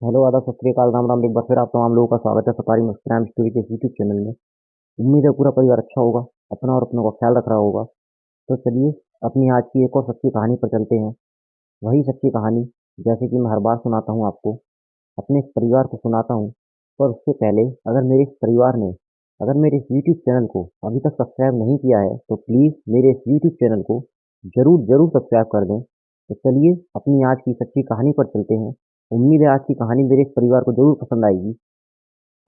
Hello, आदाब, सत श्री अकाल, राम राम। एक बार फिर आप तमाम लोगों का स्वागत है सफारी में क्राइम स्टोरी के यूट्यूब चैनल में। उम्मीद है पूरा परिवार अच्छा होगा, अपना और अपनों का ख्याल रख रहा होगा। तो चलिए अपनी आज की एक और सच्ची कहानी पर चलते हैं। वही सच्ची कहानी जैसे कि मैं हर बार सुनाता हूँ आपको, अपने इस परिवार को सुनाता हूँ। पर उससे पहले अगर मेरे इस यूट्यूब चैनल को अभी तक सब्सक्राइब नहीं किया है तो प्लीज़ मेरे इस यूट्यूब चैनल को ज़रूर ज़रूर सब्सक्राइब कर दें। तो चलिए अपनी आज की सच्ची कहानी पर चलते हैं। उम्मीद है आज की कहानी मेरे इस परिवार को ज़रूर पसंद आएगी।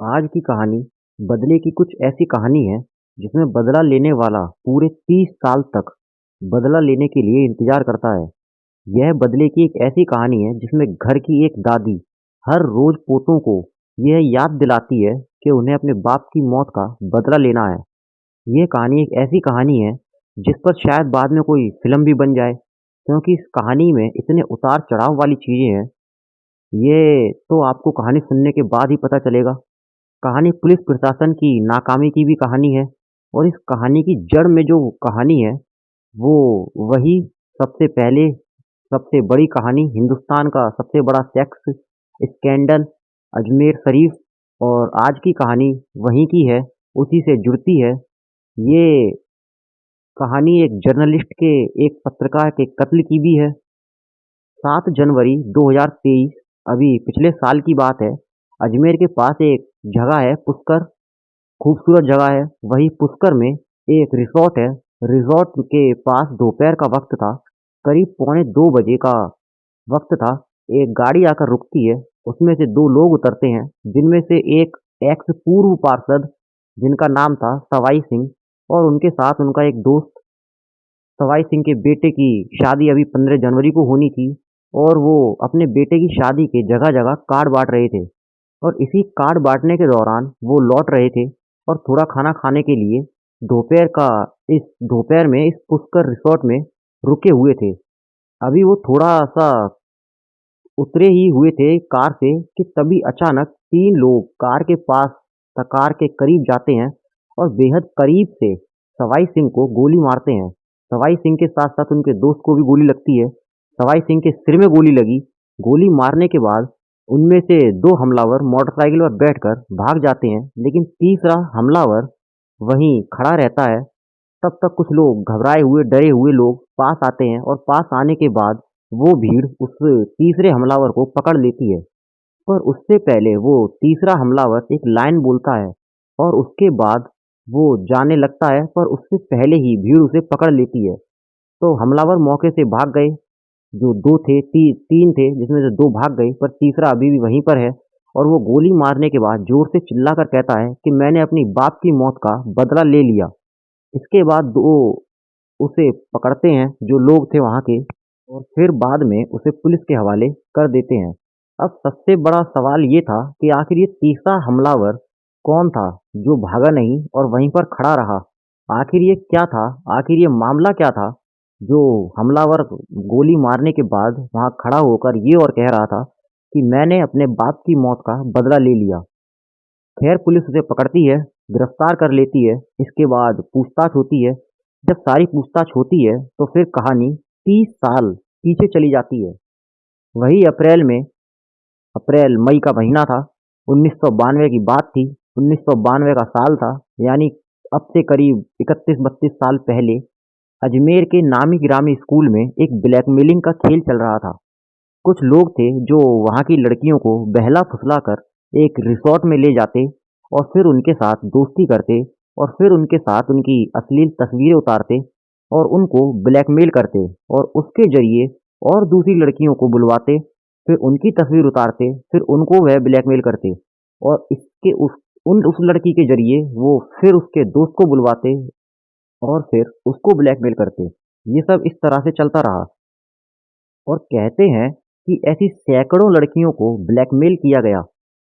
आज की कहानी बदले की कुछ ऐसी कहानी है जिसमें बदला लेने वाला पूरे 30 साल तक बदला लेने के लिए इंतजार करता है। यह बदले की एक ऐसी कहानी है जिसमें घर की एक दादी हर रोज पोतों को यह याद दिलाती है कि उन्हें अपने बाप की मौत का बदला लेना है। ये कहानी एक ऐसी कहानी है जिस पर शायद बाद में कोई फिल्म भी बन जाए, क्योंकि इस कहानी में इतने उतार चढ़ाव वाली चीजें हैं। ये तो आपको कहानी सुनने के बाद ही पता चलेगा। कहानी पुलिस प्रशासन की नाकामी की भी कहानी है, और इस कहानी की जड़ में जो कहानी है वो वही सबसे पहले सबसे बड़ी कहानी, हिंदुस्तान का सबसे बड़ा सेक्स स्कैंडल अजमेर शरीफ, और आज की कहानी वहीं की है, उसी से जुड़ती है। ये कहानी एक जर्नलिस्ट के, एक पत्रकार के कत्ल की भी है। 7 जनवरी 2023, अभी पिछले साल की बात है। अजमेर के पास एक जगह है पुष्कर, खूबसूरत जगह है। वही पुष्कर में एक रिसॉर्ट है। रिसॉर्ट के पास दोपहर का वक्त था, करीब पौने 2 बजे का वक्त था। एक गाड़ी आकर रुकती है, उसमें से 2 लोग उतरते हैं, जिनमें से एक एक्स पूर्व पार्षद जिनका नाम था सवाई सिंह, और उनके साथ उनका एक दोस्त। सवाई सिंह के बेटे की शादी अभी 15 जनवरी को होनी थी, और वो अपने बेटे की शादी के जगह जगह कार्ड बांट रहे थे। और इसी कार्ड बांटने के दौरान वो लौट रहे थे और थोड़ा खाना खाने के लिए दोपहर का इस दोपहर में इस पुष्कर रिसोर्ट में रुके हुए थे। अभी वो थोड़ा सा उतरे ही हुए थे कार से कि तभी अचानक 3 लोग कार के पास, कार के करीब जाते हैं और बेहद करीब से सवाई सिंह को गोली मारते हैं। सवाई सिंह के साथ साथ उनके दोस्त को भी गोली लगती है। सवाई सिंह के सिर में गोली लगी। गोली मारने के बाद उनमें से 2 हमलावर मोटरसाइकिल पर बैठकर भाग जाते हैं, लेकिन तीसरा हमलावर वहीं खड़ा रहता है। तब तक कुछ लोग घबराए हुए, डरे हुए लोग पास आते हैं, और पास आने के बाद वो भीड़ उस तीसरे हमलावर को पकड़ लेती है। पर उससे पहले वो तीसरा हमलावर एक लाइन बोलता है और उसके बाद वो जाने लगता है, पर उससे पहले ही भीड़ उसे पकड़ लेती है। तो हमलावर मौके से भाग गए। जो 2 थे, 3 थे, जिसमें से 2 भाग गए, पर तीसरा अभी भी वहीं पर है। और वो गोली मारने के बाद जोर से चिल्लाकर कहता है कि मैंने अपनी बाप की मौत का बदला ले लिया। इसके बाद 2 उसे पकड़ते हैं जो लोग थे वहाँ के, और फिर बाद में उसे पुलिस के हवाले कर देते हैं। अब सबसे बड़ा सवाल ये था कि आखिर ये तीसरा हमलावर कौन था जो भागा नहीं और वहीं पर खड़ा रहा। आखिर ये क्या था, आखिर ये मामला क्या था जो हमलावर गोली मारने के बाद वहाँ खड़ा होकर ये और कह रहा था कि मैंने अपने बाप की मौत का बदला ले लिया। खैर पुलिस उसे पकड़ती है, गिरफ्तार कर लेती है। इसके बाद पूछताछ होती है। जब सारी पूछताछ होती है तो फिर कहानी 30 साल पीछे चली जाती है। वही अप्रैल मई का महीना था। 1992 की बात थी। 1992 का साल था, यानी अब से करीब 31-32 साल पहले अजमेर के नामी गिरामी स्कूल में एक ब्लैकमेलिंग का खेल चल रहा था। कुछ लोग थे जो वहाँ की लड़कियों को बहला फुसला कर एक रिसॉर्ट में ले जाते, और फिर उनके साथ दोस्ती करते, और फिर उनके साथ उनकी अश्लील तस्वीरें उतारते और उनको ब्लैकमेल करते, और उसके जरिए और दूसरी लड़कियों को बुलवाते, फिर उनकी तस्वीर उतारते, फिर उनको वह ब्लैकमेल करते, और इसके उस लड़की के जरिए वो फिर उसके दोस्त को बुलवाते और फिर उसको ब्लैकमेल करते। ये सब इस तरह से चलता रहा, और कहते हैं कि ऐसी सैकड़ों लड़कियों को ब्लैकमेल किया गया।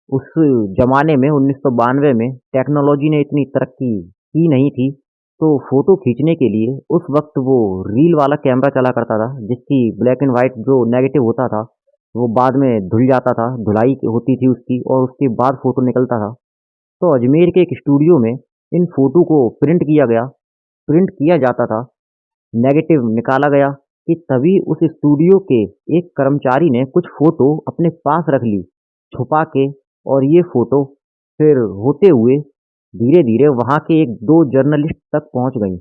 उस जमाने में 1992 में टेक्नोलॉजी ने इतनी तरक्की की नहीं थी, तो फोटो खींचने के लिए उस वक्त वो रील वाला कैमरा चला करता था, जिसकी ब्लैक एंड वाइट जो नेगेटिव होता था वो बाद में धुल जाता था, धुलाई होती थी उसकी, और उसके बाद फोटो निकलता था। तो अजमेर के एक स्टूडियो में इन फोटो को प्रिंट किया जाता था, नेगेटिव निकाला गया। कि तभी उस स्टूडियो के एक कर्मचारी ने कुछ फोटो अपने पास रख ली, छुपा के, और ये फ़ोटो फिर होते हुए धीरे-धीरे वहाँ के 1-2 जर्नलिस्ट तक पहुँच गई।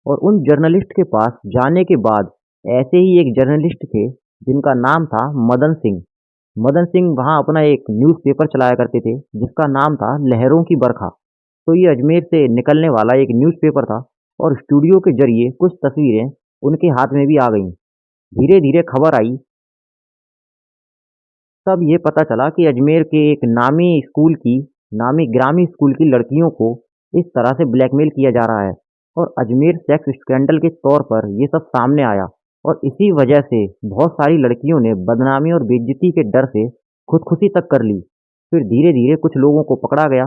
और उन जर्नलिस्ट के पास जाने के बाद ऐसे ही एक जर्नलिस्ट थे जिनका नाम था मदन सिंह। मदन सिंह वहाँ अपना एक न्यूज़पेपर चलाया करते थे जिसका नाम था लहरों की बरखा। तो ये अजमेर से निकलने वाला एक न्यूज़पेपर था और स्टूडियो के ज़रिए कुछ तस्वीरें उनके हाथ में भी आ गईं। धीरे-धीरे खबर आई, तब ये पता चला कि अजमेर के एक नामी ग्रामीण स्कूल की लड़कियों को इस तरह से ब्लैकमेल किया जा रहा है और अजमेर सेक्स स्कैंडल के तौर पर ये सब सामने आया। और इसी वजह से बहुत सारी लड़कियों ने बदनामी और बेइज्जती के डर से खुदकुशी तक कर ली। फिर धीरे-धीरे कुछ लोगों को पकड़ा गया,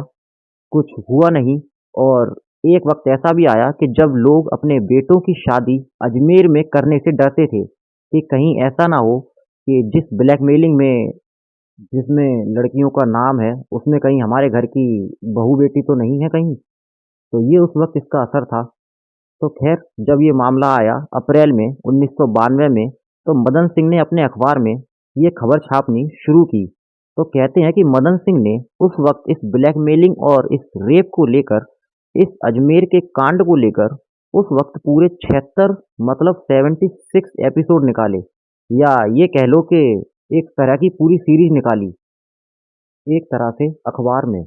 कुछ हुआ नहीं। और एक वक्त ऐसा भी आया कि जब लोग अपने बेटों की शादी अजमेर में करने से डरते थे कि कहीं ऐसा ना हो कि जिसमें लड़कियों का नाम है, उसमें कहीं हमारे घर की बहू बेटी तो नहीं है कहीं। तो ये उस वक़्त इसका असर था। तो ख़ैर, जब ये मामला आया अप्रैल में 1992 में, तो मदन सिंह ने अपने अखबार में ये खबर छापनी शुरू की। तो कहते हैं कि मदन सिंह ने उस वक़्त इस ब्लैकमेलिंग और इस रेप को लेकर, इस अजमेर के कांड को लेकर उस वक़्त पूरे 76 मतलब 76 एपिसोड निकाले, या ये कह लो कि एक तरह की पूरी सीरीज़ निकाली, एक तरह से अखबार में।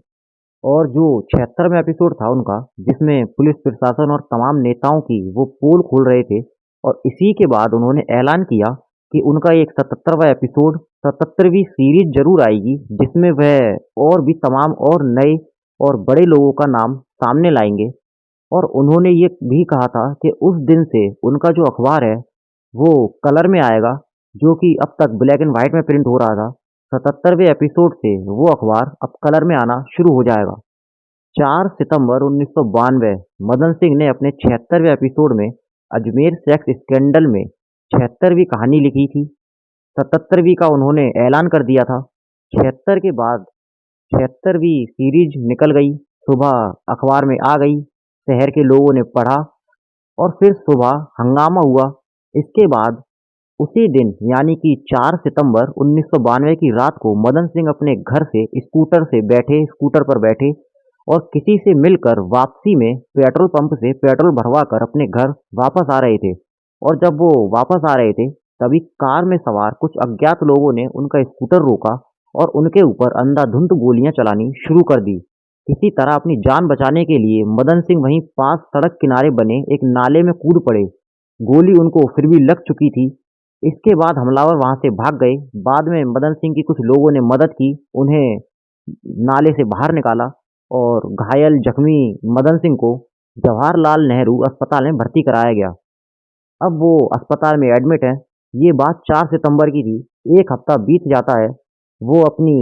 और जो 76वां एपिसोड था उनका, जिसमें पुलिस प्रशासन और तमाम नेताओं की वो पोल खोल रहे थे, और इसी के बाद उन्होंने ऐलान किया कि उनका एक 77वां एपिसोड 77वीं सीरीज ज़रूर आएगी, जिसमें वह और भी तमाम और नए और बड़े लोगों का नाम सामने लाएँगे। और उन्होंने ये भी कहा था कि उस दिन से उनका जो अखबार है, वो कलर में आएगा, जो कि अब तक ब्लैक एंड व्हाइट में प्रिंट हो रहा था। 77वें एपिसोड से वो अखबार अब कलर में आना शुरू हो जाएगा। 4 सितंबर 1992 मदन सिंह ने अपने 76वें एपिसोड में अजमेर सेक्स स्कैंडल में 76वीं कहानी लिखी थी। 77वीं का उन्होंने ऐलान कर दिया था। 76 के बाद 76वीं सीरीज निकल गई, सुबह अखबार में आ गई, शहर के लोगों ने पढ़ा और फिर सुबह हंगामा हुआ। इसके बाद उसी दिन यानी कि 4 सितंबर 1992 की रात को मदन सिंह अपने घर से स्कूटर पर बैठे और किसी से मिलकर वापसी में पेट्रोल पंप से पेट्रोल भरवा कर अपने घर वापस आ रहे थे। और जब वो वापस आ रहे थे, तभी कार में सवार कुछ अज्ञात लोगों ने उनका स्कूटर रोका और उनके ऊपर अंधाधुंध गोलियां चलानी शुरू कर दी। किसी तरह अपनी जान बचाने के लिए मदन सिंह वहीं पास सड़क किनारे बने एक नाले में कूद पड़े। गोली उनको फिर भी लग चुकी थी। इसके बाद हमलावर वहां से भाग गए। बाद में मदन सिंह की कुछ लोगों ने मदद की, उन्हें नाले से बाहर निकाला और घायल जख्मी मदन सिंह को जवाहरलाल नेहरू अस्पताल में भर्ती कराया गया। अब वो अस्पताल में एडमिट है। ये बात 4 सितंबर की थी। एक हफ्ता बीत जाता है, वो अपनी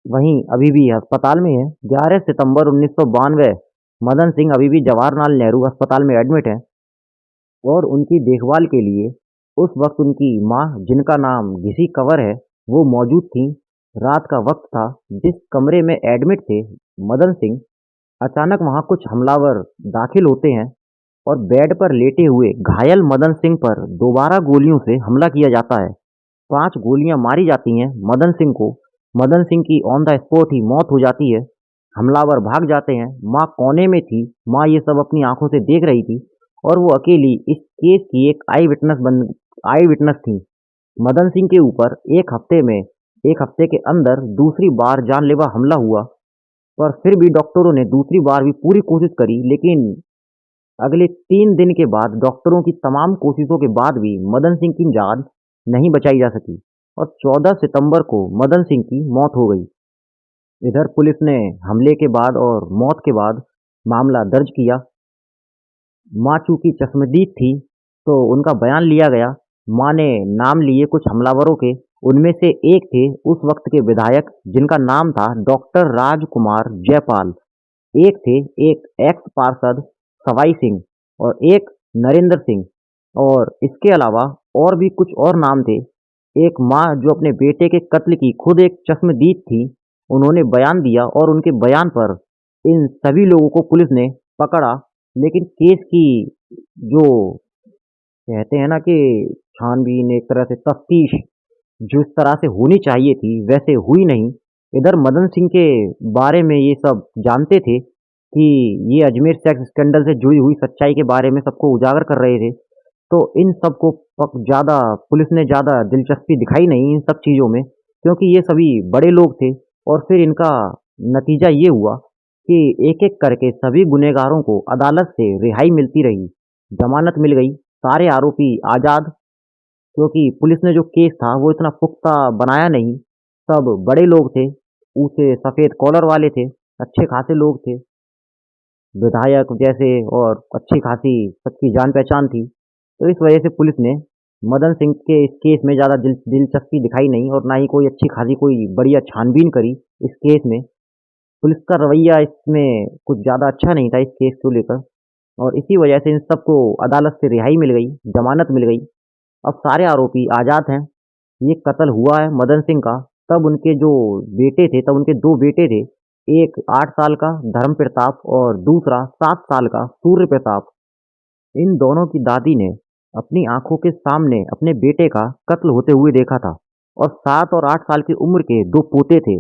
वहीं अभी भी अस्पताल में है। 11 सितंबर 1992 मदन सिंह अभी भी जवाहरलाल नेहरू अस्पताल में एडमिट है और उनकी देखभाल के लिए उस वक्त उनकी माँ, जिनका नाम घिसी कंवर है, वो मौजूद थीं। रात का वक्त था। जिस कमरे में एडमिट थे मदन सिंह, अचानक वहां कुछ हमलावर दाखिल होते हैं और बेड पर लेटे हुए घायल मदन सिंह पर दोबारा गोलियों से हमला किया जाता है। 5 गोलियां मारी जाती हैं मदन सिंह को। मदन सिंह की ऑन द स्पॉट ही मौत हो जाती है। हमलावर भाग जाते हैं। माँ कोने में थी। माँ ये सब अपनी आंखों से देख रही थी और वो अकेली इस केस की एक आई विटनेस थी। मदन सिंह के ऊपर एक हफ्ते के अंदर दूसरी बार जानलेवा हमला हुआ, पर फिर भी डॉक्टरों ने दूसरी बार भी पूरी कोशिश करी, लेकिन अगले 3 दिन के बाद डॉक्टरों की तमाम कोशिशों के बाद भी मदन सिंह की जान नहीं बचाई जा सकी और 14 सितंबर को मदन सिंह की मौत हो गई। इधर पुलिस ने हमले के बाद और मौत के बाद मामला दर्ज किया। माँ चूंकि चश्मदीद थी, तो उनका बयान लिया गया। माँ ने नाम लिए कुछ हमलावरों के। उनमें से एक थे उस वक्त के विधायक, जिनका नाम था डॉक्टर राजकुमार जयपाल। एक थे एक एक्स पार्षद सवाई सिंह और एक नरेंद्र सिंह। और इसके अलावा और भी कुछ और नाम थे। एक माँ जो अपने बेटे के कत्ल की खुद एक चश्मदीद थी, उन्होंने बयान दिया और उनके बयान पर इन सभी लोगों को पुलिस ने पकड़ा। लेकिन केस की जो कहते हैं ना कि छानबीन, एक तरह से तफ्तीश, जिस तरह से होनी चाहिए थी वैसे हुई नहीं। इधर मदन सिंह के बारे में ये सब जानते थे कि ये अजमेर सेक्स स्कैंडल से जुड़ी हुई सच्चाई के बारे में सबको उजागर कर रहे थे। तो इन सबको ज़्यादा पुलिस ने ज़्यादा दिलचस्पी दिखाई नहीं इन सब चीज़ों में, क्योंकि ये सभी बड़े लोग थे। और फिर इनका नतीजा ये हुआ कि एक-एक करके सभी गुनहगारों को अदालत से रिहाई मिलती रही, जमानत मिल गई, सारे आरोपी आज़ाद। क्योंकि पुलिस ने जो केस था वो इतना पुख्ता बनाया नहीं, सब बड़े लोग थे, ऊँचे सफ़ेद कॉलर वाले थे, अच्छे खासे लोग थे, विधायक जैसे, और अच्छी खासी सबकी जान-पहचान थी। तो इस वजह से पुलिस ने मदन सिंह के इस केस में ज़्यादा दिलचस्पी दिखाई नहीं और ना ही कोई अच्छी खासी कोई बढ़िया छानबीन करी इस केस में। पुलिस का रवैया इसमें कुछ ज़्यादा अच्छा नहीं था इस केस को लेकर, और इसी वजह से इन सबको अदालत से रिहाई मिल गई, जमानत मिल गई। अब सारे आरोपी आज़ाद हैं। ये कत्ल हुआ है मदन सिंह का, तब उनके जो बेटे थे, तब उनके 2 बेटे थे। एक 8 साल का धर्म प्रताप और दूसरा 7 साल का सूर्य प्रताप। इन दोनों की दादी ने अपनी आँखों के सामने अपने बेटे का कत्ल होते हुए देखा था, और 7 और 8 साल की उम्र के 2 पोते थे।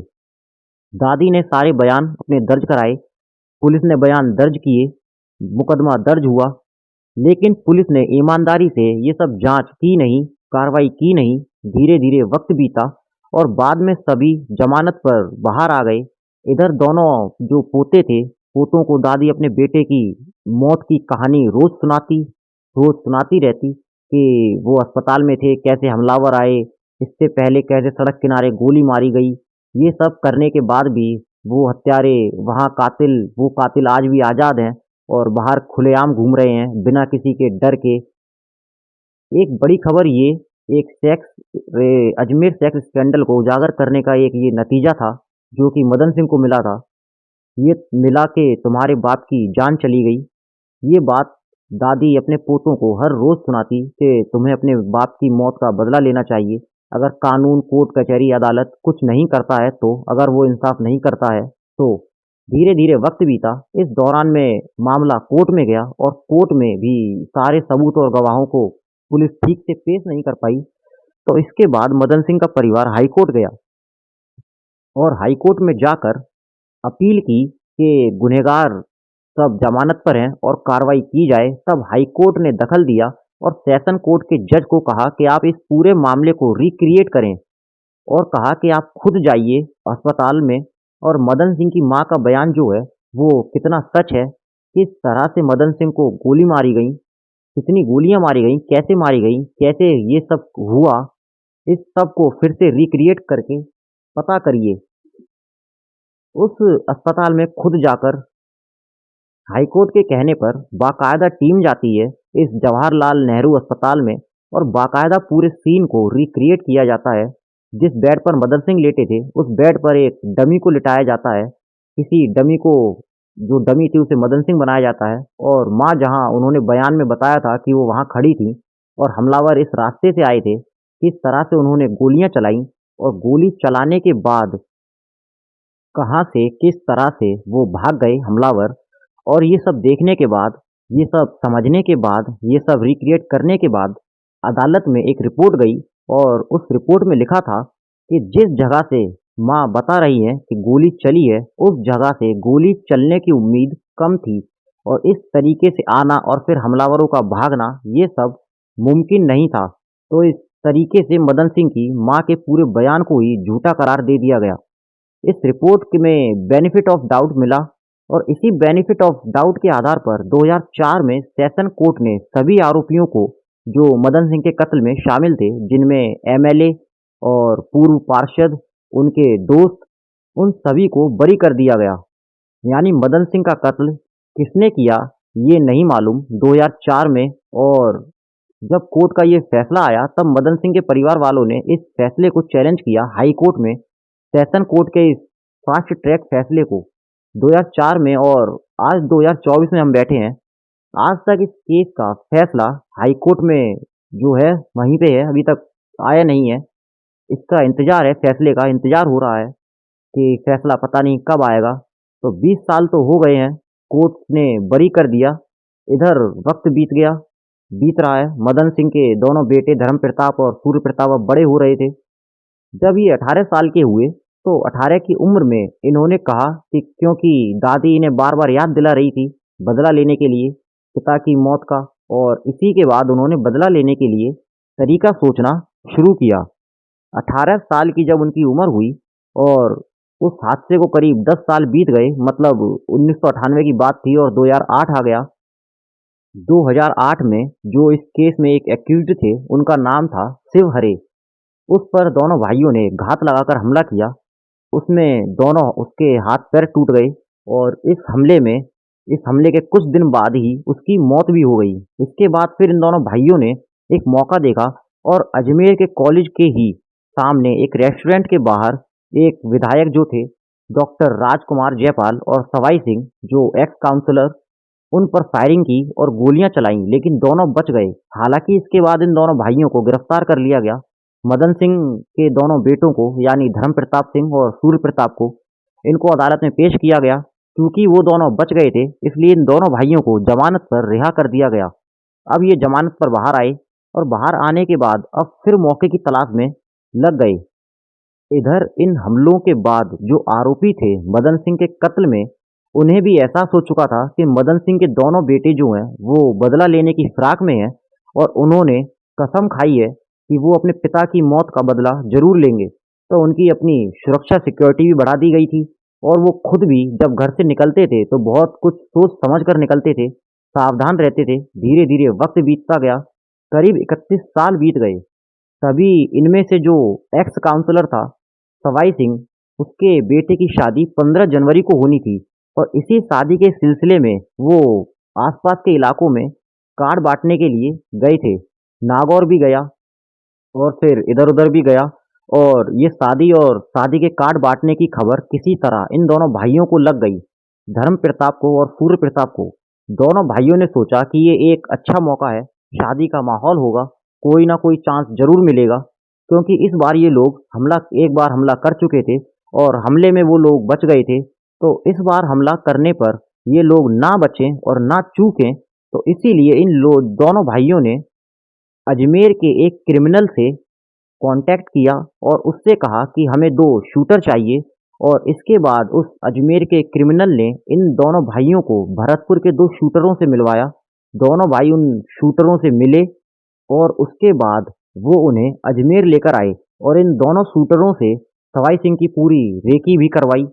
दादी ने सारे बयान अपने दर्ज कराए, पुलिस ने बयान दर्ज किए, मुकदमा दर्ज हुआ। लेकिन पुलिस ने ईमानदारी से ये सब जांच की नहीं, कार्रवाई की नहीं। धीरे-धीरे वक्त बीता और बाद में सभी जमानत पर बाहर आ गए। इधर दोनों जो पोते थे, पोतों को दादी अपने बेटे की मौत की कहानी रोज़ सुनाती रहती कि वो अस्पताल में थे, कैसे हमलावर आए, इससे पहले कैसे सड़क किनारे गोली मारी गई। ये सब करने के बाद भी वो हत्यारे, वो कातिल आज भी आज़ाद हैं और बाहर खुलेआम घूम रहे हैं बिना किसी के डर के। एक बड़ी खबर ये, एक अजमेर सेक्स स्कैंडल को उजागर करने का एक ये नतीजा था जो कि मदन सिंह को मिला था। ये मिला के तुम्हारे बाप की जान चली गई। ये बात दादी अपने पोतों को हर रोज सुनाती कि तुम्हें अपने बाप की मौत का बदला लेना चाहिए। अगर कानून, कोर्ट कचहरी, अदालत कुछ नहीं करता है, तो अगर वो इंसाफ नहीं करता है तो धीरे धीरे वक्त बीता। इस दौरान में मामला कोर्ट में गया और कोर्ट में भी सारे सबूत और गवाहों को पुलिस ठीक से पेश नहीं कर पाई। तो इसके बाद मदन सिंह का परिवार हाई कोर्ट गया और हाई कोर्ट में जाकर अपील की कि गुनहगार सब जमानत पर हैं और कार्रवाई की जाए। तब हाई कोर्ट ने दखल दिया और सेशन कोर्ट के जज को कहा कि आप इस पूरे मामले को रिक्रिएट करें, और कहा कि आप खुद जाइए अस्पताल में और मदन सिंह की माँ का बयान जो है वो कितना सच है, किस तरह से मदन सिंह को गोली मारी गई, कितनी गोलियां मारी गई, कैसे मारी गई, कैसे ये सब हुआ, इस सब को फिर से रिक्रिएट करके पता करिए। उस अस्पताल में खुद जाकर हाईकोर्ट के कहने पर बाकायदा टीम जाती है इस जवाहरलाल नेहरू अस्पताल में, और बाकायदा पूरे सीन को रिक्रिएट किया जाता है। जिस बेड पर मदन सिंह लेटे थे उस बेड पर एक डमी को लिटाया जाता है। किसी डमी को, जो डमी थी उसे मदन सिंह बनाया जाता है, और माँ जहाँ उन्होंने बयान में बताया था कि वो वहाँ खड़ी थी और हमलावर इस रास्ते से आए थे, किस तरह से उन्होंने गोलियां चलाई और गोली चलाने के बाद कहाँ से किस तरह से वो भाग गए हमलावर। और ये सब देखने के बाद, ये सब समझने के बाद, ये सब रिक्रिएट करने के बाद अदालत में एक रिपोर्ट गई, और उस रिपोर्ट में लिखा था कि जिस जगह से माँ बता रही है कि गोली चली है, उस जगह से गोली चलने की उम्मीद कम थी, और इस तरीके से आना और फिर हमलावरों का भागना ये सब मुमकिन नहीं था। तो इस तरीके से मदन सिंह की माँ के पूरे बयान को ही झूठा करार दे दिया गया। इस रिपोर्ट में बेनिफिट ऑफ डाउट मिला, और इसी बेनिफिट ऑफ डाउट के आधार पर 2004 में सेशन कोर्ट ने सभी आरोपियों को जो मदन सिंह के कत्ल में शामिल थे, जिनमें एमएलए और पूर्व पार्षद, उनके दोस्त, उन सभी को बरी कर दिया गया। यानी मदन सिंह का कत्ल किसने किया ये नहीं मालूम 2004 में। और जब कोर्ट का ये फैसला आया तब मदन सिंह के परिवार वालों ने इस फैसले को चैलेंज किया हाई कोर्ट में, सेशन कोर्ट के इस फास्ट ट्रैक फैसले को 2004 में। और आज 2024 में हम बैठे हैं, आज तक इस केस का फैसला हाई कोर्ट में जो है वहीं पे है, अभी तक आया नहीं है। इसका इंतजार है, फैसले का इंतजार हो रहा है कि फैसला पता नहीं कब आएगा। तो 20 साल तो हो गए हैं, कोर्ट ने बरी कर दिया, इधर वक्त बीत रहा है। मदन सिंह के दोनों बेटे धर्म प्रताप और सूर्य प्रताप अब बड़े हो रहे थे। जब ये 18 साल के हुए तो 18 की उम्र में इन्होंने कहा कि क्योंकि दादी इन्हें बार बार याद दिला रही थी बदला लेने के लिए पिता की मौत का, और इसी के बाद उन्होंने बदला लेने के लिए तरीका सोचना शुरू किया। 18 साल की जब उनकी उम्र हुई और उस हादसे को करीब 10 साल बीत गए, मतलब 1998 की बात थी और 2008 आ गया। 2008 में जो इस केस में एक एक्यूज्ड थे उनका नाम था शिव हरे, उस पर दोनों भाइयों ने घात लगाकर हमला किया। उसमें दोनों उसके हाथ पैर टूट गए और इस हमले के कुछ दिन बाद ही उसकी मौत भी हो गई। इसके बाद फिर इन दोनों भाइयों ने एक मौका देखा और अजमेर के कॉलेज के ही सामने एक रेस्टोरेंट के बाहर एक विधायक जो थे डॉक्टर राजकुमार जयपाल और सवाई सिंह जो एक्स काउंसलर, उन पर फायरिंग की और गोलियां चलाईं, लेकिन दोनों बच गए। हालांकि इसके बाद इन दोनों भाइयों को गिरफ्तार कर लिया गया। मदन सिंह के दोनों बेटों को यानी धर्म प्रताप सिंह और सूर्य प्रताप को इनको अदालत में पेश किया गया। क्योंकि वो दोनों बच गए थे इसलिए इन दोनों भाइयों को जमानत पर रिहा कर दिया गया। अब ये जमानत पर बाहर आए और बाहर आने के बाद अब फिर मौके की तलाश में लग गए। इधर इन हमलों के बाद जो आरोपी थे मदन सिंह के कत्ल में, उन्हें भी एहसास हो चुका था कि मदन सिंह के दोनों बेटे जो हैं वो बदला लेने की फिराक में हैं और उन्होंने कसम खाई है कि वो अपने पिता की मौत का बदला जरूर लेंगे। तो उनकी अपनी सुरक्षा सिक्योरिटी भी बढ़ा दी गई थी और वो खुद भी जब घर से निकलते थे तो बहुत कुछ सोच समझ कर निकलते थे, सावधान रहते थे। धीरे धीरे वक्त बीतता गया, करीब 31 साल बीत गए। तभी इनमें से जो एक्स काउंसलर था सवाई सिंह, उसके बेटे की शादी 15 जनवरी को होनी थी और इसी शादी के सिलसिले में वो आसपास के इलाकों में कार्ड बांटने के लिए गए थे। नागौर भी गया और फिर इधर-उधर भी गया और ये शादी और शादी के कार्ड बांटने की खबर किसी तरह इन दोनों भाइयों को लग गई, धर्म प्रताप को और सूर्य प्रताप को। दोनों भाइयों ने सोचा कि ये एक अच्छा मौका है, शादी का माहौल होगा, कोई ना कोई चांस जरूर मिलेगा। क्योंकि इस बार ये लोग एक बार हमला कर चुके थे और हमले में वो लोग बच गए थे। तो इस बार हमला करने पर ये लोग ना बचें और ना चूकें, तो इसीलिए दोनों भाइयों ने अजमेर के एक क्रिमिनल से कांटेक्ट किया और उससे कहा कि हमें 2 शूटर चाहिए। और इसके बाद उस अजमेर के क्रिमिनल ने इन दोनों भाइयों को भरतपुर के 2 शूटरों से मिलवाया। दोनों भाई उन शूटरों से मिले और उसके बाद वो उन्हें अजमेर लेकर आए और इन दोनों शूटरों से सवाई सिंह की पूरी रेकी भी करवाई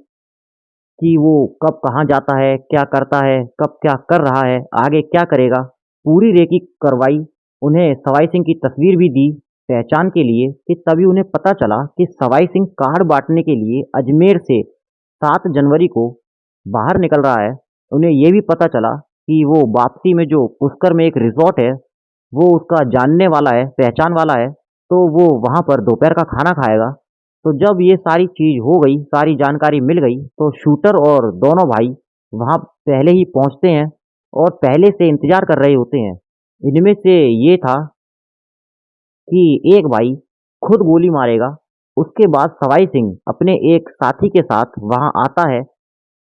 कि वो कब कहाँ जाता है, क्या करता है, कब क्या कर रहा है, आगे क्या करेगा, पूरी रेकी करवाई। उन्हें सवाई सिंह की तस्वीर भी दी पहचान के लिए। कि तभी उन्हें पता चला कि सवाई सिंह कार्ड बांटने के लिए अजमेर से 7 जनवरी को बाहर निकल रहा है। उन्हें ये भी पता चला कि वो वापसी में जो पुष्कर में एक रिजॉर्ट है वो उसका जानने वाला है, पहचान वाला है, तो वो वहाँ पर दोपहर का खाना खाएगा। तो जब ये सारी चीज़ हो गई, सारी जानकारी मिल गई, तो शूटर और दोनों भाई वहाँ पहले ही पहुँचते हैं और पहले से इंतज़ार कर रहे होते हैं। इनमें से ये था कि एक भाई खुद गोली मारेगा। उसके बाद सवाई सिंह अपने एक साथी के साथ वहाँ आता है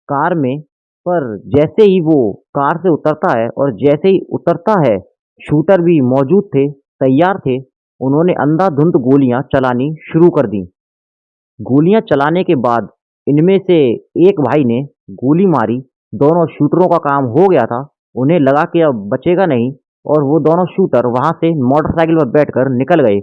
कार में। पर जैसे ही वो कार से उतरता है और जैसे ही उतरता है, शूटर भी मौजूद थे, तैयार थे। उन्होंने अंधाधुंध गोलियां चलानी शुरू कर दी। गोलियां चलाने के बाद इनमें से एक भाई ने गोली मारी। दोनों शूटरों का काम हो गया था, उन्हें लगा कि अब बचेगा नहीं और वो दोनों शूटर वहां से मोटरसाइकिल पर बैठकर निकल गए।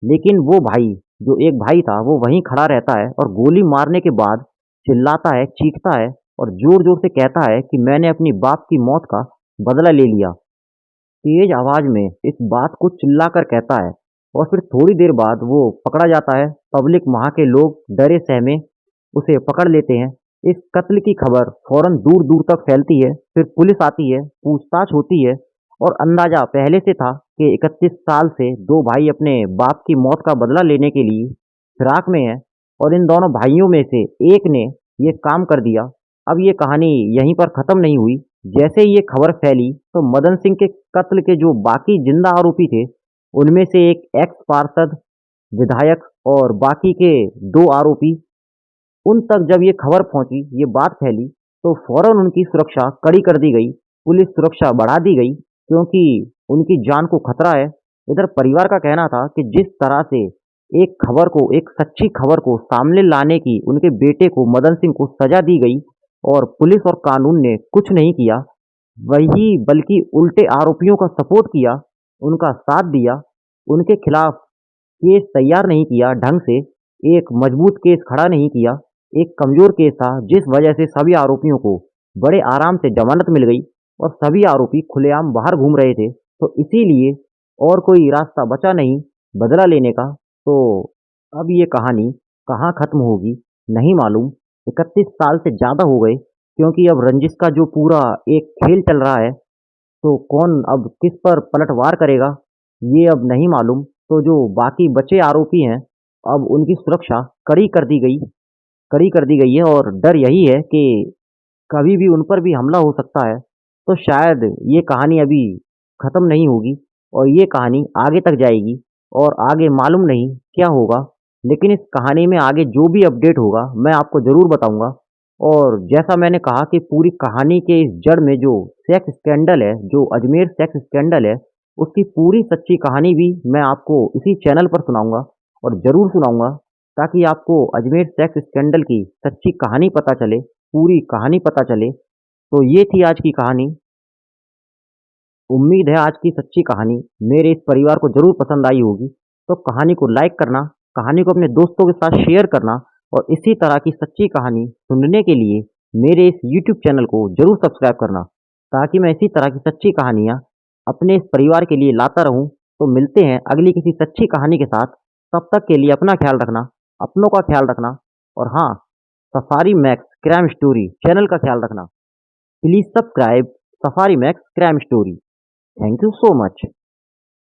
लेकिन वो भाई, जो एक भाई था, वो वहीं खड़ा रहता है और गोली मारने के बाद चिल्लाता है, चीखता है और जोर जोर से कहता है कि मैंने अपनी बाप की मौत का बदला ले लिया। तेज आवाज में इस बात को चिल्लाकर कहता है और फिर थोड़ी देर बाद वो पकड़ा जाता है। पब्लिक, वहां के लोग डरे सहमे उसे पकड़ लेते हैं। इस कत्ल की खबर फौरन दूर दूर तक फैलती है। फिर पुलिस आती है, पूछताछ होती है और अंदाजा पहले से था कि 31 साल से 2 भाई अपने बाप की मौत का बदला लेने के लिए फिराक में हैं और इन दोनों भाइयों में से एक ने ये काम कर दिया। अब ये कहानी यहीं पर खत्म नहीं हुई। जैसे ही ये खबर फैली तो मदन सिंह के कत्ल के जो बाकी जिंदा आरोपी थे, उनमें से एक एक्स पार्षद, विधायक और बाकी के 2 आरोपी, उन तक जब ये खबर पहुंची, ये बात फैली, तो फौरन उनकी सुरक्षा कड़ी कर दी गई। पुलिस सुरक्षा बढ़ा दी गई क्योंकि उनकी जान को खतरा है। इधर परिवार का कहना था कि जिस तरह से एक खबर को, एक सच्ची खबर को सामने लाने की उनके बेटे को, मदन सिंह को सजा दी गई और पुलिस और कानून ने कुछ नहीं किया, वही बल्कि उल्टे आरोपियों का सपोर्ट किया, उनका साथ दिया, उनके खिलाफ केस तैयार नहीं किया ढंग से, एक मजबूत केस खड़ा नहीं किया, एक कमजोर केस था जिस वजह से सभी आरोपियों को बड़े आराम से जमानत मिल गई और सभी आरोपी खुलेआम बाहर घूम रहे थे। तो इसीलिए और कोई रास्ता बचा नहीं बदला लेने का। तो अब ये कहानी कहाँ खत्म होगी नहीं मालूम। 31 साल से ज़्यादा हो गए, क्योंकि अब रंजिश का जो पूरा एक खेल चल रहा है, तो कौन अब किस पर पलटवार करेगा ये अब नहीं मालूम। तो जो बाकी बचे आरोपी हैं, अब उनकी सुरक्षा कड़ी कर दी गई है और डर यही है कि कभी भी उन पर भी हमला हो सकता है। तो शायद ये कहानी अभी ख़त्म नहीं होगी और ये कहानी आगे तक जाएगी और आगे मालूम नहीं क्या होगा। लेकिन इस कहानी में आगे जो भी अपडेट होगा मैं आपको ज़रूर बताऊंगा। और जैसा मैंने कहा कि पूरी कहानी के इस जड़ में जो सेक्स स्कैंडल है, जो अजमेर सेक्स स्कैंडल है, उसकी पूरी सच्ची कहानी भी मैं आपको इसी चैनल पर सुनाऊंगा और ज़रूर सुनाऊंगा, ताकि आपको अजमेर सेक्स स्कैंडल की सच्ची कहानी पता चले, पूरी कहानी पता चले। तो ये थी आज की कहानी। उम्मीद है आज की सच्ची कहानी मेरे इस परिवार को ज़रूर पसंद आई होगी। तो कहानी को लाइक करना, कहानी को अपने दोस्तों के साथ शेयर करना और इसी तरह की सच्ची कहानी सुनने के लिए मेरे इस यूट्यूब चैनल को ज़रूर सब्सक्राइब करना, ताकि मैं इसी तरह की सच्ची कहानियाँ अपने इस परिवार के लिए लाता रहूँ। तो मिलते हैं अगली किसी सच्ची कहानी के साथ। तब तक के लिए अपना ख्याल रखना, अपनों का ख्याल रखना और हाँ, safari max crime story channel का ख्याल रखना। Please subscribe safari max crime story. Thank you so much.